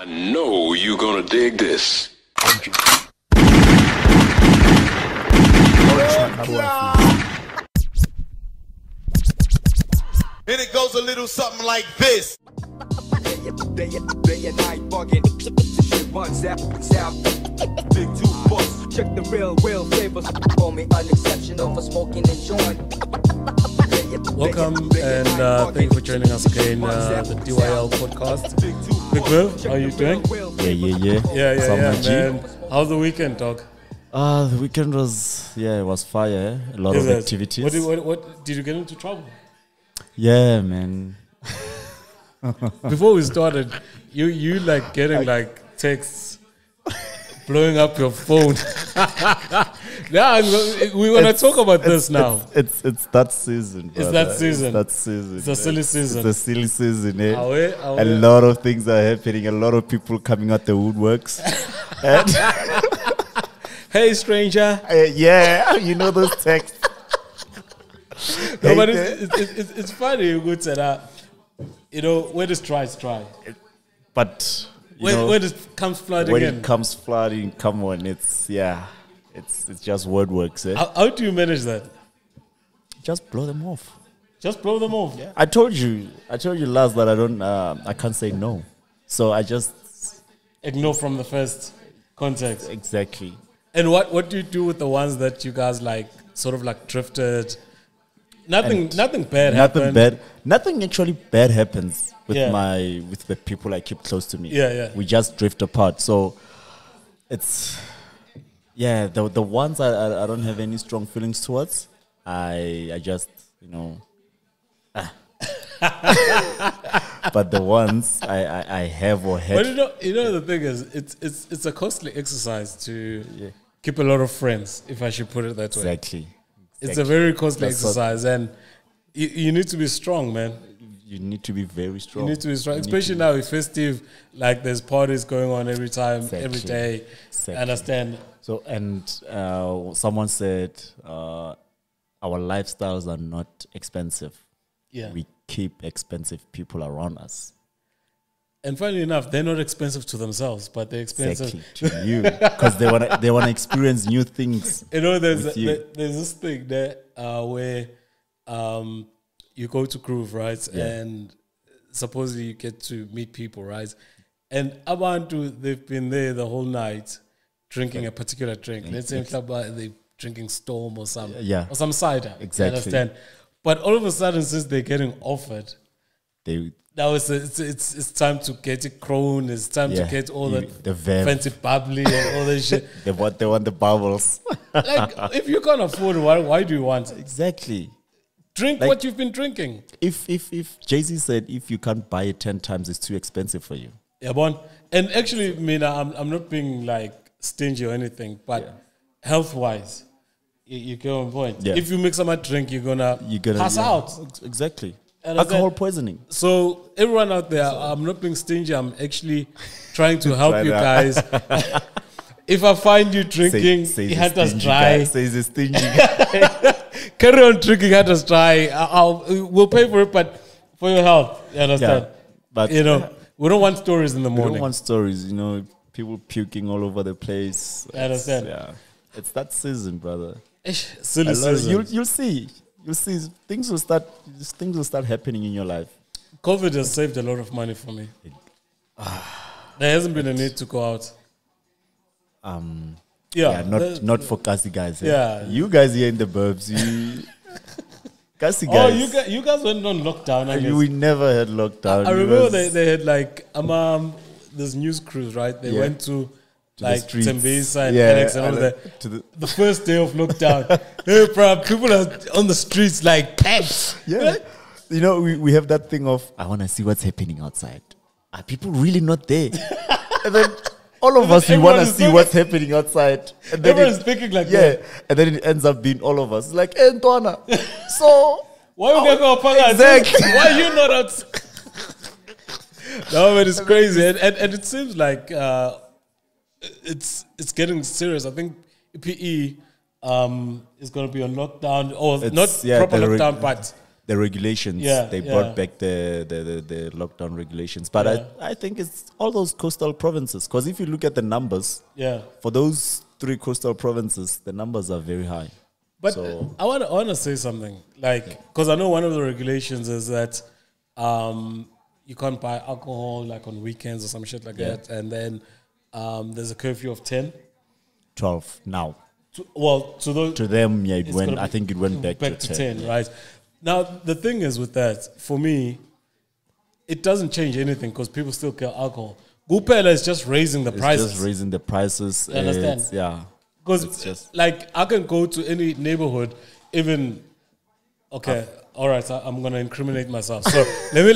I know you're gonna dig this. And it goes a little something like this. Day and night bugging. Shit runs out. Big two bucks. Check the real flavors. Call me unexceptional for smoking and joint. Welcome and thank you for joining us again, the DYL podcast. Big Will, how are you doing? Yeah, Man. How's the weekend, dog? The weekend was, it was fire. A lot of activities. What did you get into trouble? Yeah, man. Before we started, you like getting like texts, blowing up your phone. Yeah, we're gonna talk about this now. It's that season. It's that season. It's a silly season. It's a silly season. Eh? Away. A lot of things are happening. A lot of people coming out the woodworks. Hey, stranger. Yeah, you know those texts. No, but it's funny. Good that. You know, where does try? But where does comes flooding when in? it comes flooding, come on, it's just word works. Eh? How do you manage that? Just blow them off. Just blow them off. Yeah. I told you last that I can't say no. So I just ignore from the first context. Exactly. And what do you do with the ones that you guys like sort of like drifted? Nothing bad happened. Nothing actually bad happens with with the people I keep close to me. Yeah. We just drift apart. So it's the ones I don't have any strong feelings towards. I just but the ones I have or had. But you know the thing is it's a costly exercise to keep a lot of friends, if I should put it that way. Exactly. It's a very costly exercise, and you need to be strong, man. You need to be very strong. You need to be strong, especially now with festive. Like there's parties going on every time, every day. Exactly. Understand? So someone said our lifestyles are not expensive. Yeah, we keep expensive people around us. And funny enough, they're not expensive to themselves, but they're expensive to you because they wanna experience new things. You know, there's this thing there where you go to Groove, right? Yeah. And supposedly you get to meet people, right? And Abantu, they've been there the whole night drinking a particular drink. Let's say they're drinking Storm or some cider. Exactly. You understand? But all of a sudden, since they're getting offered, now it's time to get it crown. It's time to get all the fancy bubbly and all that shit. They want the bubbles. Like, if you can't afford it, why do you want it? Exactly. Drink what you've been drinking. If Jay-Z said if you can't buy it 10 times, it's too expensive for you. Yeah, bon. And actually, I'm not being like stingy or anything, but health-wise, you get on point. Yeah. If you mix some drink, you're gonna pass out. Exactly. Alcohol poisoning. So everyone out there, I'm not being stingy. I'm actually trying to help you guys. If I find you drinking, it had us dry. Says a stingy guy. Carry on drinking, had us dry. We'll pay for it, but for your health, you understand? Yeah, but we don't want stories in the morning. We don't want stories, people puking all over the place. I understand? Yeah, it's that season, brother. Silly season. You'll see. Things will start happening in your life. COVID has saved a lot of money for me. There hasn't been a need to go out. Not for Kasi guys. Yeah, you guys here in the burbs. Kasi guys. Oh, you guys went on lockdown. I guess. We never had lockdown. I remember they had like this news cruise, right? They went to like Tembisa and Phoenix and all that. The first day of lockdown. Hey, bro, people are on the streets like packed. Yeah. We have that thing of, I want to see what's happening outside. Are people really not there? And then all of us, we want to see what's happening outside. And then everyone's thinking like that. And then it ends up being all of us. It's like, hey, Ntwana, so... Why you go exactly. Why are you not outside? No, but it's crazy. And it seems like... It's getting serious. I think PE is going to be on lockdown, or not proper lockdown, but the regulations. Yeah, They yeah. brought back the lockdown regulations. But Yeah. I think it's all those coastal provinces. Because if you look at the numbers, Yeah. for those 3 coastal provinces, the numbers are very high. But So- I want to say something, like, because I know one of the regulations is that you can't buy alcohol like on weekends or some shit like Yeah. that, and then there's a curfew of 10. 12 now. To those To them, yeah, it's gonna I be think it went back to 10. right? Now the thing is with that, for me, it doesn't change anything because people still kill alcohol. Gupela is just raising the It's prices. just raising the prices. You understand? It's- yeah. Because, It's just- like, I can go to any neighborhood, even. Okay, all right. I'm gonna incriminate myself. So let me.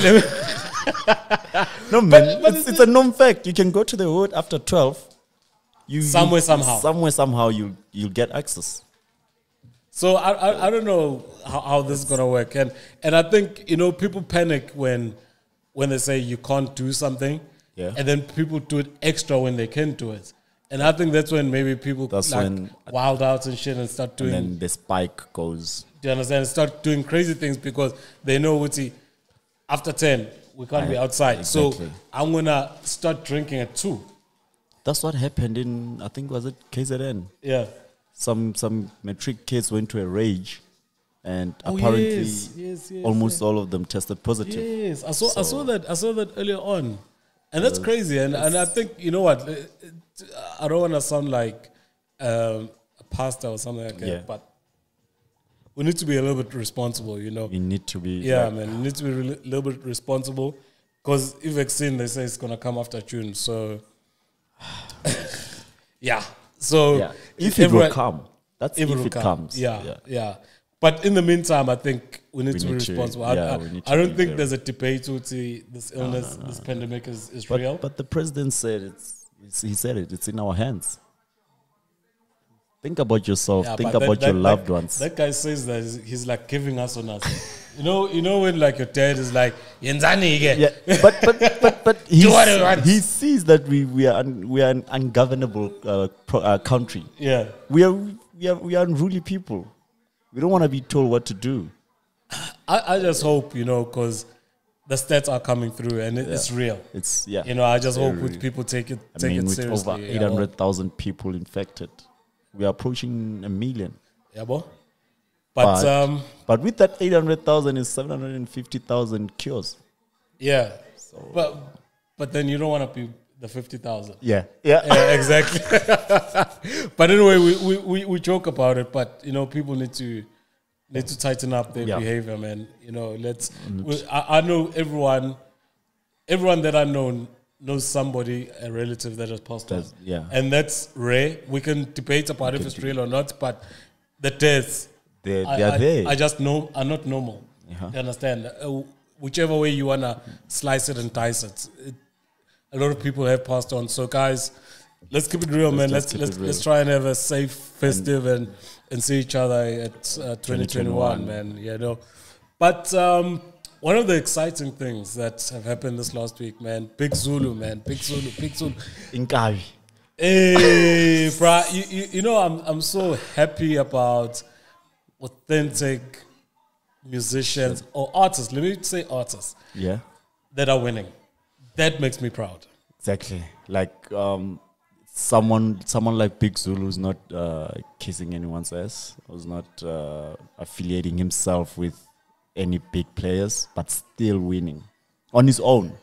No, man, but it's a known fact. You can go to the hood after 12. Somewhere, somehow. Somewhere, somehow, you'll get access. So I don't know how this is gonna work, and I think people panic when they say you can't do something, Yeah. and then people do it extra when they can do it, and I think that's when maybe people That's like when- wild out and shit and start doing. And then the spike goes. Do you understand? Start doing crazy things because they know after 10 we can't be outside. Exactly. So I'm gonna start drinking at 2. That's what happened in, I think, was it KZN? Yeah. Some matric kids went to a rage, and Oh, apparently yes, almost all of them tested positive. Yes, I saw that earlier on, and that's crazy. And I think what, I don't want to sound like a pastor or something like that, Yeah. but we need to be a little bit responsible. We need to be. Yeah, man, we need to be a little bit responsible because if vaccine, they say it's gonna come after June, so yeah. So Yeah. If it will come, that's if will it come. comes. Yeah. But in the meantime, I think we need to be need to- responsible. yeah, I, we need I to don't be think very- there's a debate with this illness, this pandemic is real. But the president said he said it's in our hands. Think about yourself. Yeah, Think but about your loved that, ones. That guy says that he's like giving us on us. you know when like your dad is like Yenzani again. Yeah, but Do what he wants. he sees that we are an ungovernable country. Yeah. We are unruly people. We don't want to be told what to do. I just hope, because the stats are coming through and it's real. It's yeah. I just hope very with people take it I mean, with seriously. over 800,000 people infected, we are approaching 1 million. Yeah, boy. But with that 800,000 is 750,000 cures. yeah. But then you don't want to be the 50,000. Yeah. Yeah, exactly. But anyway, we joke about it, but people need to tighten up their Yeah. behavior, man. I know everyone that I know knows somebody, a relative that has passed on. Yeah. And that's rare. We can debate about if it's real or not, but the deaths They are there. I just know are not normal. Uh-huh. You understand? Whichever way you wanna slice it and dice it, a lot of people have passed on. So guys, let's keep it real, man. just keep it real. Let's try and have a safe, festive, and see each other at 2021, man. But one of the exciting things that have happened this last week, man, Big Zulu, man, Big Zulu. Inkavi. Hey, bro, I'm so happy about authentic musicians or artists. Let me say artists Yeah. that are winning. That makes me proud. Exactly. Like someone like Big Zulu is not kissing anyone's ass, was not affiliating himself with any big players, but still winning on his own.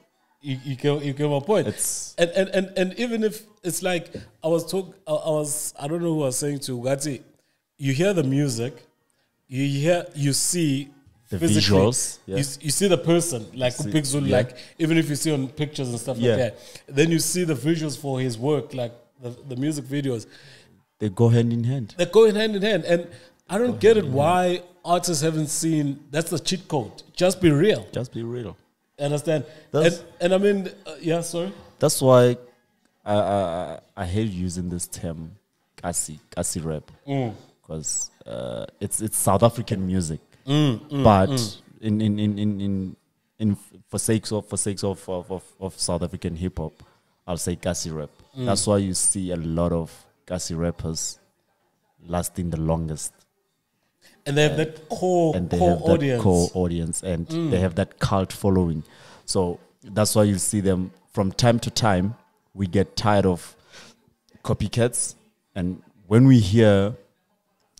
You get my point. It's And even if it's like I don't know who I was saying to Ugati, you hear the music, you see the physically, visuals. Yeah. you see the person, like Big Zulu, yeah. like even if you see on pictures and stuff Yeah. like that, then you see the visuals for his work, like the music videos. They go hand in hand. They're going hand in hand. And I don't get it why artists haven't seen, that's the cheat code. Just be real. Just be real. Understand? That's- And I mean, yeah, sorry. That's why I hate using this term, kasi rap, because it's South African music. But in for sakes of South African hip hop, I'll say kasi rap. That's why you see a lot of kasi rappers lasting the longest. And they have that core audience, and they have that cult following. So that's why you see them from time to time. We get tired of copycats, and when we hear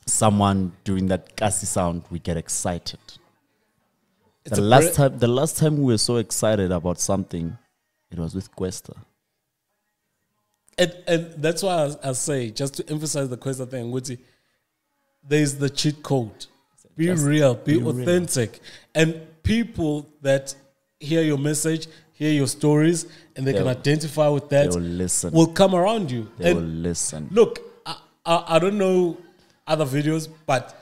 someone doing that gassy sound, we get excited. The last time we were so excited about something, it was with Questa. And that's why I say, just to emphasize the Questa thing, there's the cheat code. Be real, be authentic. And people that hear your message, hear your stories, and they can identify with that, will come around you. They will listen. Look, I don't know other videos, but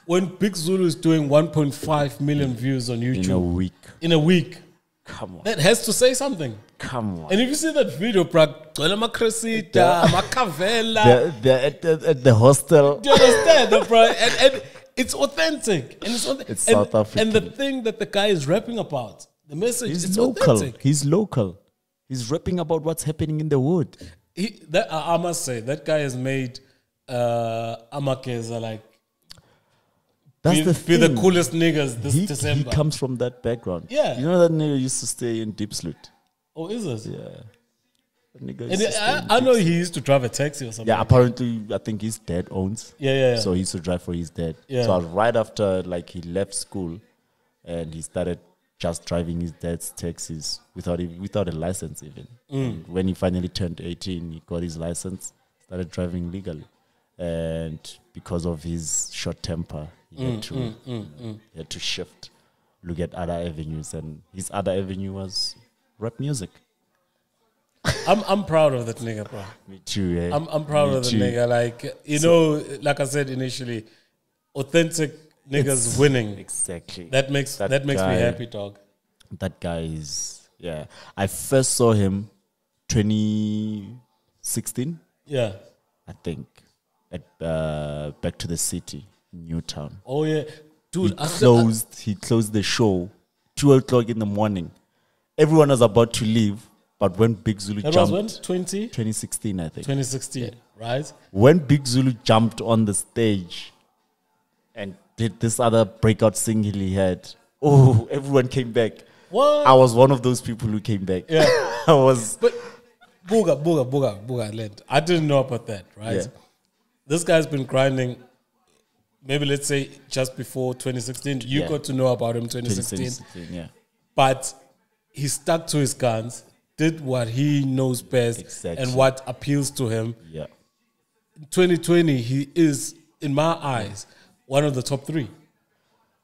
when Big Zulu is doing 1.5 million views on YouTube in a week, come on, that has to say something. Come on. And if you see that video, they're at the hostel. Do you understand, bro? And it's authentic. And it's South African. And the thing that the guy is rapping about, the message is local. Authentic. He's local. He's rapping about what's happening in the wood. I must say, that guy has made Amakeza like That's be the coolest niggas this December. He comes from that background. Yeah. You know that nigga used to stay in Deep Sloot? Oh, is it? Yeah. I know he used to drive a taxi or something. Yeah, apparently, I think his dad owns. Yeah. So he used to drive for his dad. Yeah. So right after, like, he left school and he started just driving his dad's taxis without a license even. And when he finally turned 18, he got his license, started driving legally. And because of his short temper, he had to shift, look at other avenues. And his other avenue was rap music. I'm proud of that nigga, bro. Me too, eh? I'm proud of the nigga. Like, like I said initially, authentic niggas winning. Exactly. That makes me happy, dog. That guy is, yeah. I first saw him 2016. Yeah. I think at Back to the City, Newtown. Oh yeah, dude. He closed the show 2:00 in the morning. Everyone was about to leave, but when Big Zulu jumped, was when 2016, I think. 2016, right? When Big Zulu jumped on the stage and did this other breakout single he had, everyone came back. What? I was one of those people who came back. Yeah, I was. But Booga, Lent. I didn't know about that, right? Yeah. This guy's been grinding. Maybe let's say just before 2016. You got to know about him 2016. Yeah. But he stuck to his guns, did what he knows best, and what appeals to him. Yeah. In 2020, he is, in my eyes, one of the top three.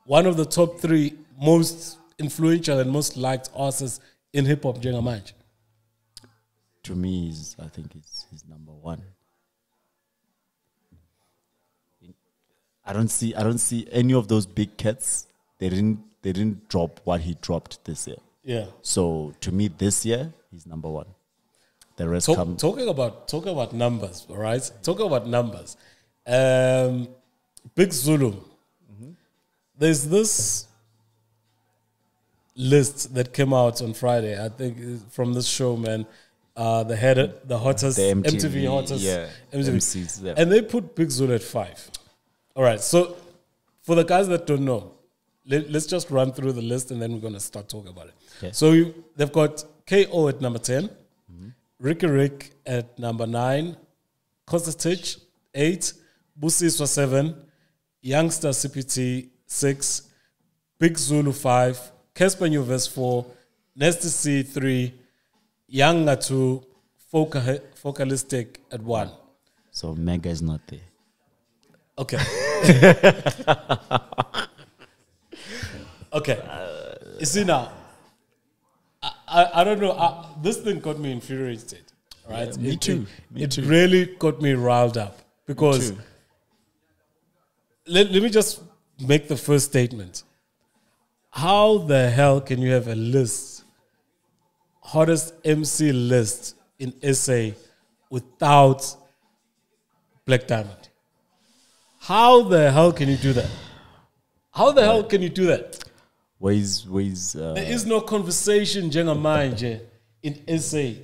One of the top three most influential and most liked artists in hip hop, Njengamanje. To me, I think he's number one. I don't see any of those big cats. They didn't drop what he dropped this year. Yeah. So to me, this year he's number one. The rest come. Talking about numbers, all right? Talking about numbers. Big Zulu. There's this list that came out on Friday. I think from this show, man. The hottest MTV hottest MCs, yeah. And they put Big Zulu at 5. All right, so for the guys that don't know, let's just run through the list and then we're going to start talking about it. Okay. So they've got KO at number 10, Ricky Rick at number 9, Costa Stitch 8, Busiswa 7, Youngster CPT 6, Big Zulu 5, Casper Nyuvest 4, Nasty C 3, Younger 2, Focalistic at 1. So Mega is not there. Okay. Okay. You see now, I don't know. This thing got me infuriated. Right? Yeah, me too. It really got me riled up because let me just make the first statement. How the hell can you have a list, hottest MC list in SA without Black Diamond? How the hell can you do that? How the hell can you do that? There is no conversation Njengamanje in SA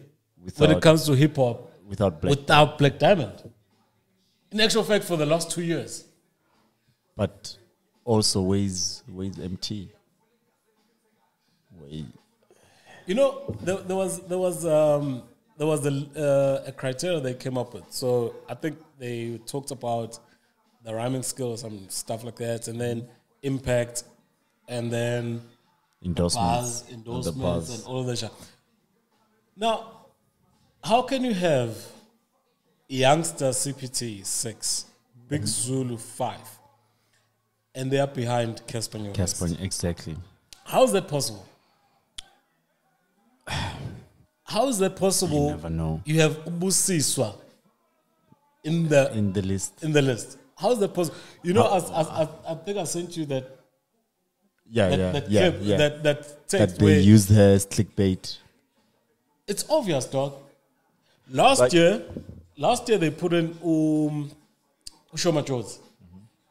when it comes to hip hop without Black Diamond. In actual fact, for the last 2 years. But also weighs MT. You know, there was a criteria they came up with. So I think they talked about the rhyming skills, some stuff like that, and then impact, and then endorsements, endorsements, and all of that shit. Now, how can you have youngster CPT 6, Big Zulu 5, and they are behind Casper Nyovest? Casper, exactly. How is that possible? How is that possible? You never know. You have Ubusiswa in the list. In the list. How is that possible? You know, I think I sent you that. That text that they where used her as clickbait. it's obvious, dog. Last year they put in Ushoma Jones.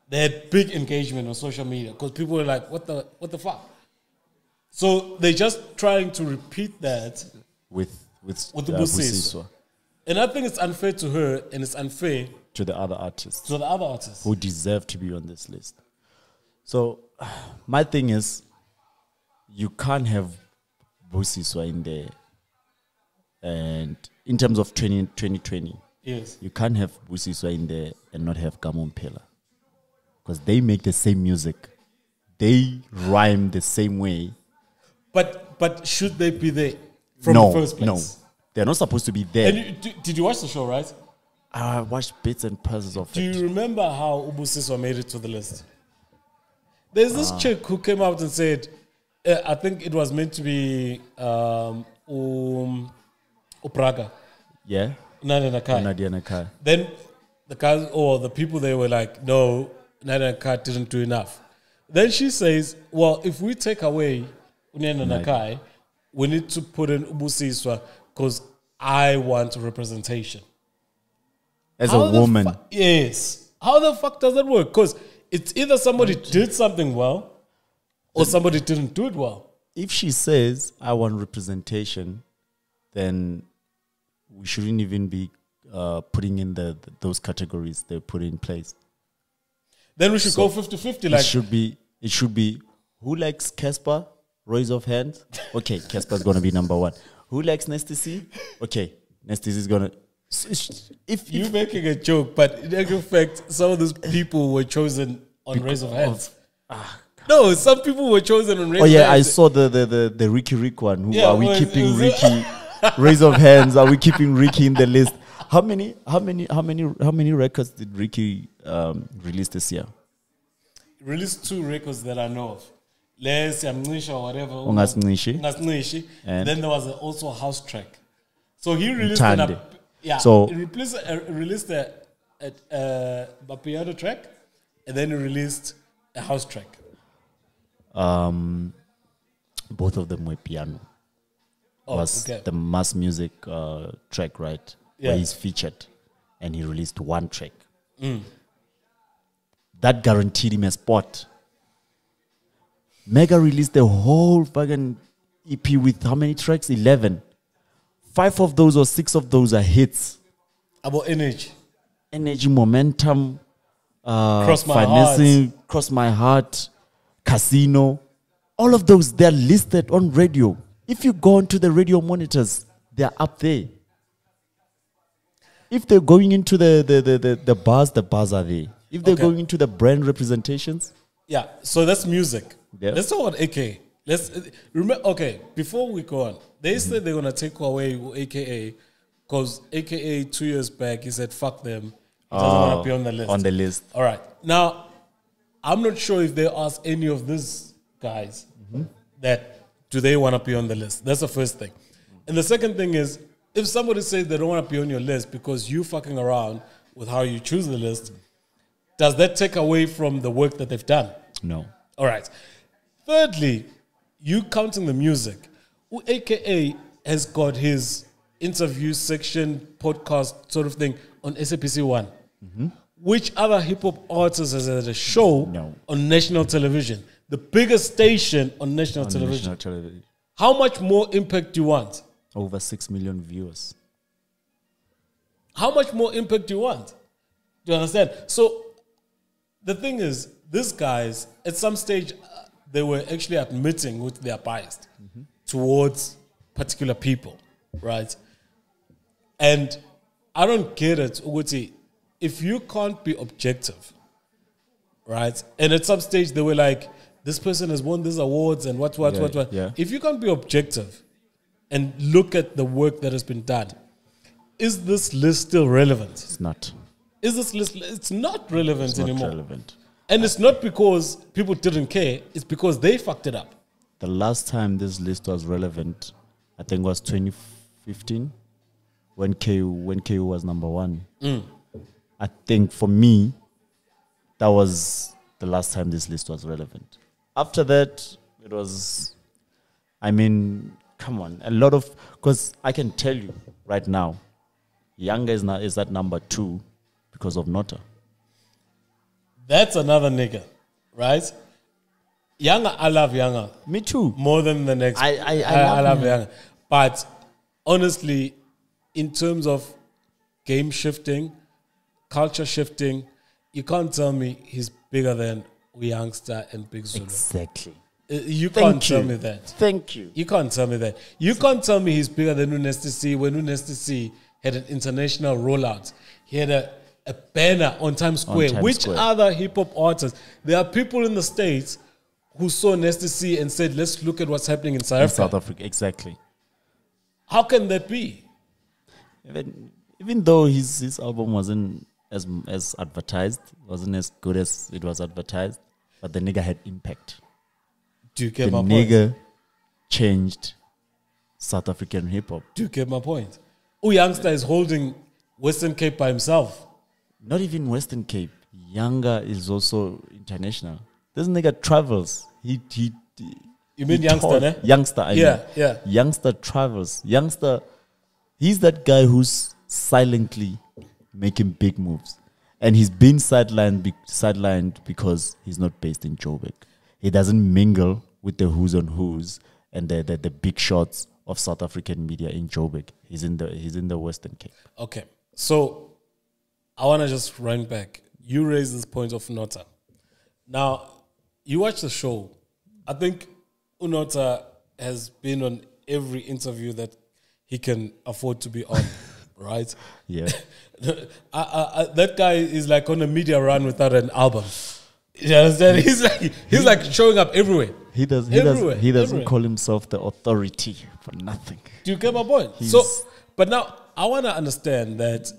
They had big engagement on social media because people were like, "What the fuck?" So they're just trying to repeat that with Ubusiswa. And I think it's unfair to her, and it's unfair to the other artists who deserve to be on this list. So my thing is, you can't have Busiswa in there. And in terms of 2020, yes, you can't have Busiswa in there and not have Gamon Pela. Because they make the same music. They rhyme the same way. But should they be there from the first place? No, they're not supposed to be there. And did you watch the show, right? I watched bits and pieces of it. Do you remember how Ubusiswa made it to the list? There's this chick who came out and said, I think it was meant to be Upraga. Yeah? Nadia Nakai. Nadia Nakai. Then the guys or the people they were like, no, Nadia Nakai didn't do enough. Then she says, well, if we take away Nadia Nakai, we need to put in Ubusiswa because I want representation. As a woman. Yes. How the fuck does that work? Because it's either somebody did something well or somebody didn't do it well. If she says, I want representation, then we shouldn't even be putting in those categories they put in place. Then we should go 50-50. Like it should be who likes Casper? Raise of hands. Okay, Casper's gonna be number one. Who likes Nasty C? Okay, Nasty C is gonna. If you're making a joke, but in actual fact, some of those people were chosen on raise of hands. No, some people were chosen on raise of hands. Oh yeah, I saw the Ricky Rick one. Are we keeping Ricky? Raise of hands. Are we keeping Ricky in the list? How many records did Ricky release this year? Released 2 records that I know of. Les Yamnisha or whatever. Ungasnishi. And then there was also a house track. So he released So he released a piano track, and then he released a house track. Both of them were piano. The mass music track, right? Yeah. Where he's featured, and he released 1 track. That guaranteed him a spot. Mega released the whole fucking EP with how many tracks? 11. 5 of those or 6 of those are hits. About energy, momentum, Cross My financing, Cross My Heart, Casino. All of those, they're listed on radio. If you go onto the radio monitors, they're up there. If they're going into the bars are there. If they're going into the brand representations. Yeah, so that's music. Yeah. Let's talk about AKA. Let's remember. Okay, before we go on, they said they're gonna take away AKA because AKA 2 years back he said fuck them. He doesn't want to be on the list. On the list. All right. Now, I'm not sure if they ask any of these guys that do they want to be on the list. That's the first thing. And the second thing is, if somebody says they don't want to be on your list because you fucking around with how you choose the list, does that take away from the work that they've done? No. All right. Thirdly, you counting the music. AKA has got his interview section, podcast sort of thing on SAPC 1. Which other hip-hop artist has had a show on national television? The biggest station on national television. How much more impact do you want? Over 6 million viewers. How much more impact do you want? Do you understand? So the thing is, these guys, at some stage, they were actually admitting with their bias towards particular people, right? And I don't get it, Uguti. If you can't be objective, right? And at some stage, they were like, this person has won these awards and what. Yeah. If you can't be objective and look at the work that has been done, is this list still relevant? It's not. Is this list? It's not relevant It's anymore. not relevant. And it's not because people didn't care. It's because they fucked it up. The last time this list was relevant, I think, was 2015, when KU was number one. I think for me, that was the last time this list was relevant. After that, it was, I mean, come on, a lot of, because I can tell you right now, Younger is at number 2 because of Nota. That's another nigga, right? Younger, I love Younger Me too. more than the next. I love Younger. But honestly, in terms of game shifting, culture shifting, you can't tell me he's bigger than Youngster and Big Zulu. Exactly. You can't tell me that. Thank you. You can't tell me that. You can't tell me he's bigger than Unesti C when Unesti C had an international rollout. He had a banner on Times Square. Which Square. other hip-hop artists? There are people in the States who saw Nasty C and said, let's look at what's happening in South In Africa. South Africa, exactly. How can that be? Even though his album wasn't as advertised, wasn't as good as it was advertised, but the nigga had impact. Do you get The my point? nigga changed South African hip hop. Do you get my point? Youngster is holding Western Cape by himself. Not even Western Cape. Younger is also international. This nigga travels. He You mean Youngster, ne? Youngster, I Yeah, mean. yeah. Youngster travels. Youngster, he's that guy who's silently making big moves. And he's been sidelined because he's not based in Joburg. He doesn't mingle with the who's on who's and the big shots of South African media in Joburg. He's in the Western Cape. Okay, so I want to just run back. You raised this point of Nota. Now, you watch the show. I think Unota has been on every interview that he can afford to be on, right? Yeah. That guy is like on a media run without an album. You understand? He's like showing up everywhere. He doesn't Everywhere. call himself the authority for nothing. Do you get my point? So, but now I want to understand that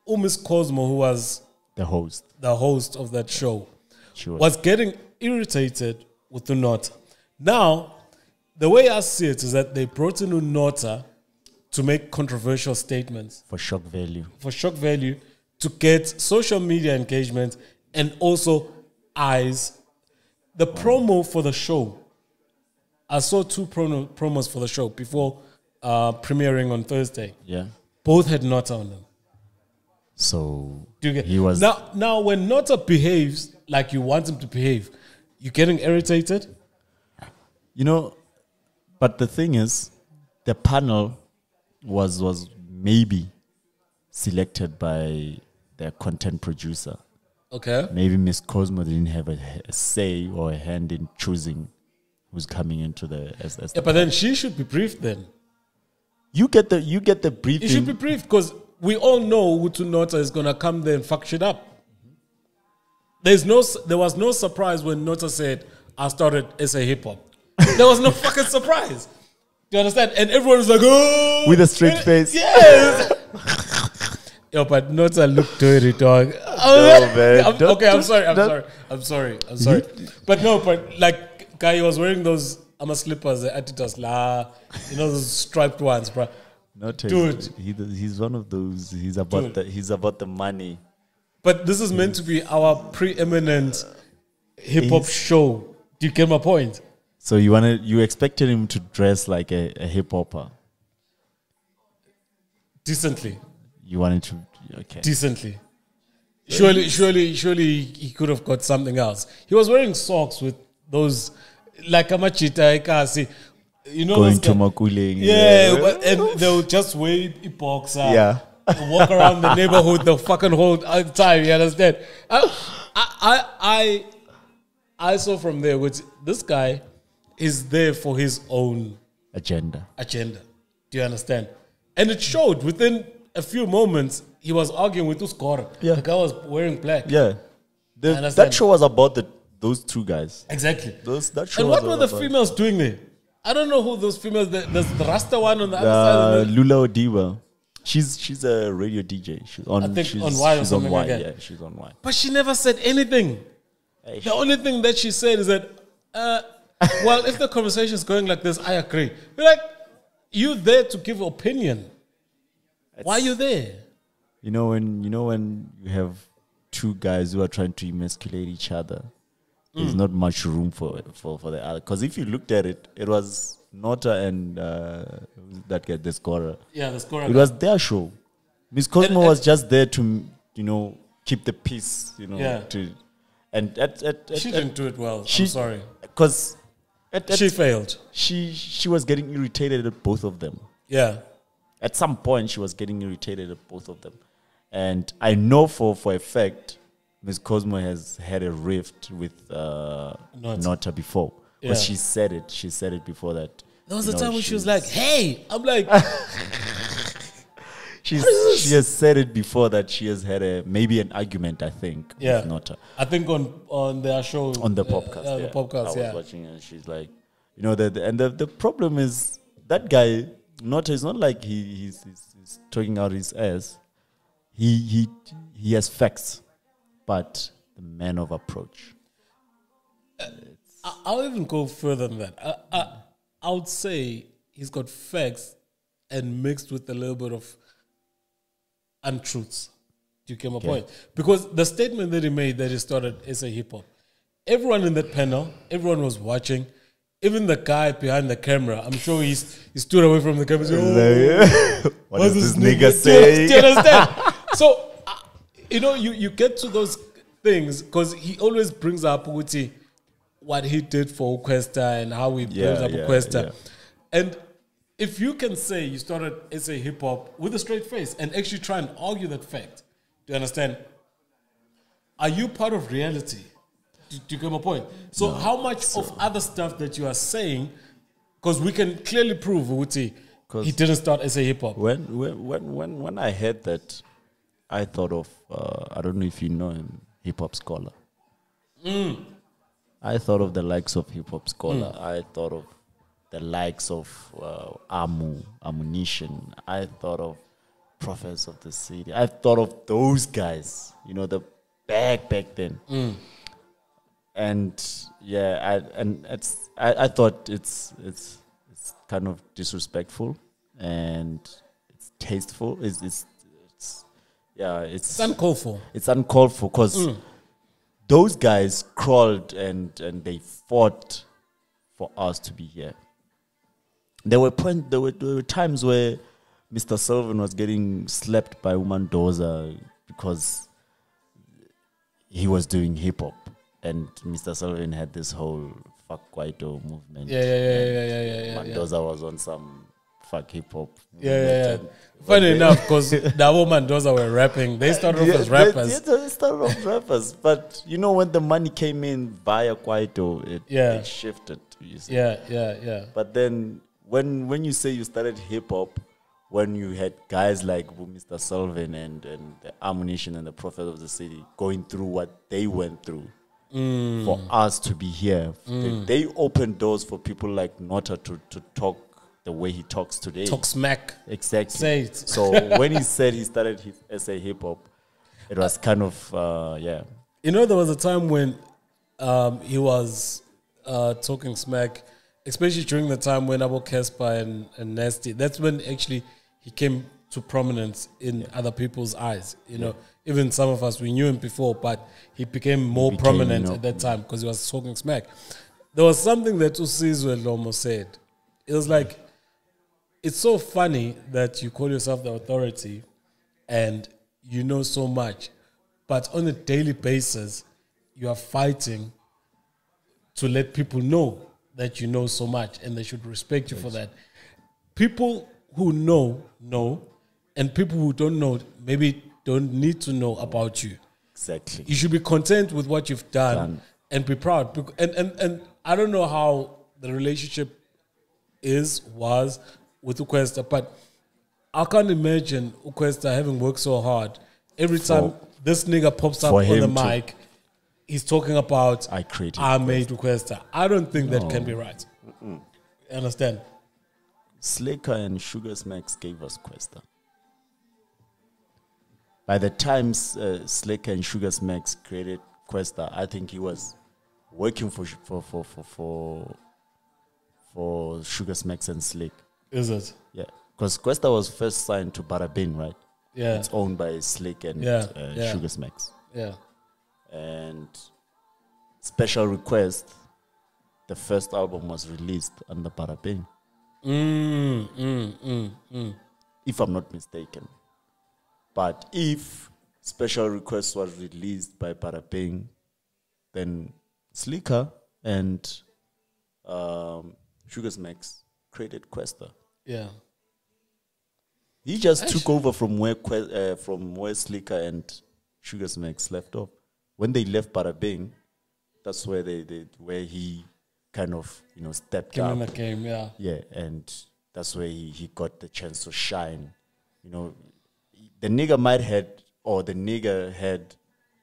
Miss Cosmo, who was The host. the host of that show, Sure. was getting irritated with Unota. Now, the way I see it is that they brought in Unota to make controversial statements For shock value. for shock value to get social media engagement and also eyes. The promo for the show, I saw 2 promos for the show before premiering on Thursday. Yeah. Both had Nota on them. So Do you get he was now when Nota behaves like you want him to behave, you getting irritated? But the thing is, the panel was maybe selected by their content producer. Okay. Maybe Miss Cosmo didn't have a say or a hand in choosing who's coming into the as Yeah, but then she should be briefed then. you get the briefing. It should be briefed because we all know Hutu Nota is gonna come there and fuck shit up. There was no surprise when Nota said, I started SA hip hop. There was no fucking surprise. Do you understand? And everyone was like, oh, With a straight face. Yes. Yo, but Nota looked dirty, dog. man. I'm sorry. But no, but like, guy, he was wearing those slippers, the Adidas, those striped ones, bro. Not Dude. he's one of those. He's about the money. But this is meant to be our preeminent hip hop show. Do you get my point? So you expected him to dress like a hip hopper. Decently. You wanted to okay. Decently. Surely he could have got something else. He was wearing socks with those like a machita, ikasi. You know, Going those to guy- Makuling. Yeah, and they'll just wear a boxer. Yeah. walk around the neighborhood the fucking whole time. You understand? I saw from there, which this guy is there for his own Agenda. Do you understand? And it showed within a few moments. He was arguing with Uskor. Yeah. The guy was wearing black. Yeah. understand. That show was about those two guys. Exactly. That show And what was were the about- females doing there? I don't know who those females. There's the Rasta one on the other side. Lula Odiwa. She's a radio DJ. She's on. I think she's, on Y or she's something on Y. like that. Yeah, she's on Y. But she never said anything. The only thing that she said is that, well, if the conversation is going like this, I agree. We're like, you there to give opinion. Why are you there? You know when you have two guys who are trying to emasculate each other, there's not much room for the other. Because if you looked at it, it was Nota and that guy, the scorer. Yeah, the scorer. It was their show. Miss Cosmo was just there to keep the peace. Yeah. She She didn't do it well. She- I'm sorry. because She failed. she was getting irritated at both of them. Yeah. At some point, she was getting irritated at both of them. And I know for a fact, Ms. Cosmo has had a rift with Nota before. Yeah. But she said it. She said it before that. There was a time when she was like, hey. I'm like, she has said it before that she has had maybe an argument, I think, yeah. with Nota. I think on their show. On the podcast. The podcast, I was watching it and she's like, the problem is that guy, Nota, is not like he's talking out his ass. He has facts, but the man of approach. I'll even go further than that. I would say he's got facts and mixed with a little bit of untruths. Do you get my point? Because the statement that he made that he started SA Hip Hop, everyone in that panel, everyone was watching. Even the guy behind the camera, I'm sure he stood away from the camera. And said, oh, What is this nigga Do you saying? understand? So, you get to those things because he always brings up Uguti, what he did for Ukwesta and how he built up Ukwesta. Yeah. And if you can say you started SA Hip Hop with a straight face and actually try and argue that fact, do you understand? Are you part of reality? Do you get my point? So how much of other stuff that you are saying, because we can clearly prove Uguti, he didn't start SA Hip Hop. When I heard that, I thought of I don't know if you know him, Hip Hop Scholar. I thought of the likes of Hip Hop Scholar. I thought of the likes of Ammunition. I thought of Prophets of the City. I thought of those guys. The back then. And I thought it's kind of disrespectful and it's tasteful. It's uncalled for. It's uncalled for because those guys crawled and they fought for us to be here. There were times where Mr. Sylvan was getting slapped by Umandoza because he was doing hip hop. And Mr. Sylvan had this whole fuck Kwaito movement. Yeah. Mendoza was on some fuck hip hop. Yeah. Funny enough, because Davo Mendoza were rapping. They started off as rappers. They started off rappers. But when the money came in via Kwaito, it shifted. You see. Yeah. But then when you say you started hip hop, when you had guys like Mr. Sylvan and the Ammunition and the Prophet of the City going through what they went through, for us to be here. They opened doors for people like Nota to talk the way he talks today. Talk smack. Exactly. Say it. So when he said he started his SA Hip Hop, it was kind of, there was a time when he was talking smack, especially during the time when Abu Kespa and Nasty. That's when actually he came to prominence in other people's eyes. Even some of us, we knew him before, but he became more prominent at that time because he was talking smack. There was something that Usizwe Lomo said. It was like, it's so funny that you call yourself the authority and you know so much, but on a daily basis, you are fighting to let people know that you know so much and they should respect you for that. People who know, and people who don't know maybe don't need to know about you. Exactly. You should be content with what you've done and be proud. And I don't know how the relationship was with Ukwesta, but I can't imagine Ukwesta having worked so hard. Every time this nigga pops up on the mic, he's talking about I made Ukwesta. I don't think that can be right. Understand? Slaker and Sugar Smacks gave us Questa. By the time Slaker and Sugar Smacks created Questa, I think he was working for Sugar Smacks and Slick. Is it? Yeah, because Questa was first signed to Barabin, right? Yeah, it's owned by Slick and Sugar Smacks. Yeah, and Special Request, the first album was released under Barabin. If I'm not mistaken. But if Special Request was released by Barabin, then Slicker and Sugar Smacks created Questa. Yeah. He just took over from where Slicker and Sugar Smacks left off. When they left Barabin, that's where where he kind of stepped Came up in the game, yeah. Yeah, and that's where he got the chance to shine. The nigga had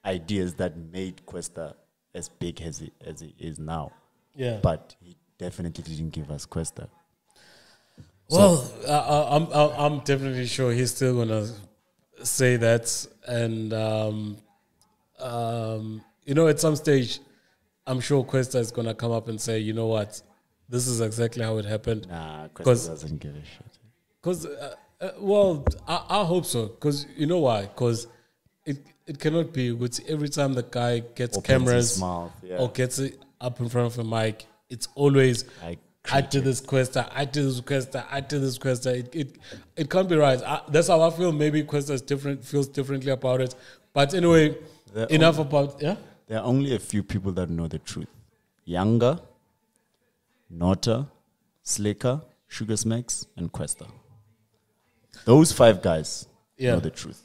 ideas that made Questa as big as he is now. Yeah, but he definitely didn't give us Questa. Well, I'm definitely sure he's still gonna say that, and at some stage, I'm sure Questa is gonna come up and say, you know what, this is exactly how it happened. Nah, Questa doesn't give a shit. Because, I hope so. Because you know why? Because it cannot be with every time the guy gets cameras or gets it up in front of a mic, it's always I did this Questa, I did this Questa, I did this Questa. It can't be right. That's how I feel. Maybe Questa is feels differently about it. But anyway, enough about There are only a few people that know the truth: Younger, Nota, Slicker, Sugar Smacks, and Questa. Those 5 guys know the truth.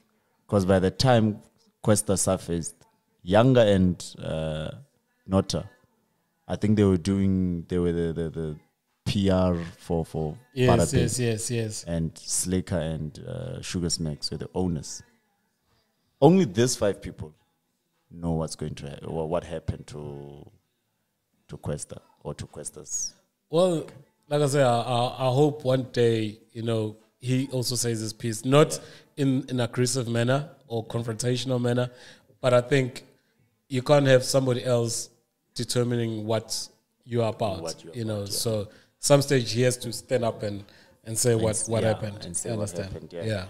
Because by the time Questa surfaced, Younger and Nota, I think they were the PR for yes. And Slicker and Sugar Smacks were the owners. Only these 5 people know what happened to Questa or to Questas. Well, like I say, I hope one day, he also says his piece, not in an aggressive manner or confrontational manner, but I think you can't have somebody else determining what you are about, So some stage he has to stand up and say what happened. And say what happened, yeah.